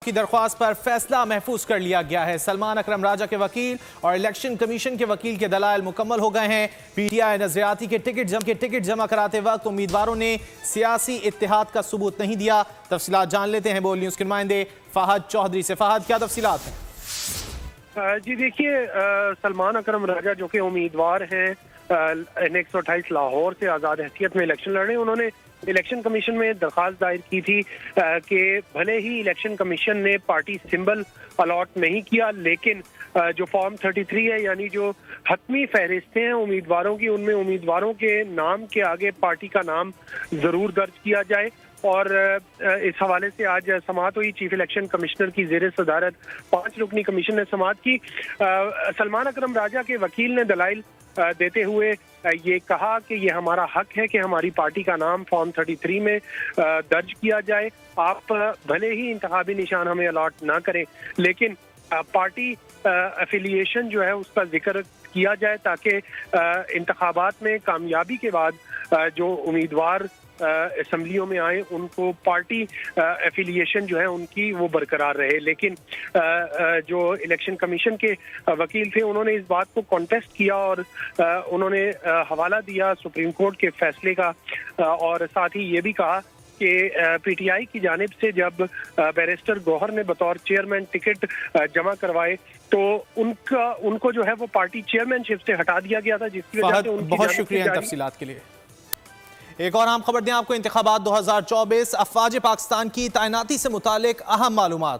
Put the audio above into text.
की दरख्वास्त पर फैसला महफूज कर लिया गया है। सलमान अकरम राजा के वकील और इलेक्शन कमीशन के वकील के दलाइल मुकम्मल हो गए हैं। पीटीआई नजरियाती के टिकट जमा कराते वक्त उम्मीदवारों ने सियासी इत्तेहाद का सबूत नहीं दिया। तफसीलात जान लेते हैं बोल न्यूज के नुमाइंदे फहद चौधरी से। फहद, क्या तफसीलात हैं? जी देखिए, सलमान अकरम राजा जो कि उम्मीदवार हैं N128 लाहौर से आज़ाद हैसियत में इलेक्शन लड़ रहे हैं, उन्होंने इलेक्शन कमीशन में दरख्वास्त दायर की थी कि भले ही इलेक्शन कमीशन ने पार्टी सिंबल अलॉट नहीं किया, लेकिन जो फॉर्म 33 है, यानी जो हतमी फहरिस्तें हैं उम्मीदवारों की, उनमें उम्मीदवारों के नाम के आगे पार्टी का नाम जरूर दर्ज किया जाए। और इस हवाले से आज समाअत हुई। चीफ इलेक्शन कमिश्नर की ज़ेर सदारत 5 रुकनी कमीशन ने समाअत की। सलमान अकरम राजा के वकील ने दलाइल देते हुए ये कहा कि ये हमारा हक है कि हमारी पार्टी का नाम फॉर्म 33 में दर्ज किया जाए। आप भले ही इंतखाबी निशान हमें अलॉट ना करें, लेकिन पार्टी एफिलिएशन जो है उसका जिक्र किया जाए, ताकि इंतखाबात में कामयाबी के बाद जो उम्मीदवार असम्बलियों में आए उनको पार्टी एफिलिएशन जो है उनकी वो बरकरार रहे। लेकिन जो इलेक्शन कमीशन के वकील थे, उन्होंने इस बात को कॉन्टेस्ट किया और उन्होंने हवाला दिया सुप्रीम कोर्ट के फैसले का, और साथ ही ये भी कहा कि पीटीआई की जानिब से जब बैरिस्टर गौहर ने बतौर चेयरमैन टिकट जमा करवाए तो उनको जो है वो पार्टी चेयरमैनशिप से हटा दिया गया था, जिसकी वजह से उनकी बहुत शुक्रिया तफसीलात के लिए। एक और अहम खबर दें आपको, इंतखाबात 2024 अफवाज पाकिस्तान की तैनाती से मुतालिक अहम मालूमात।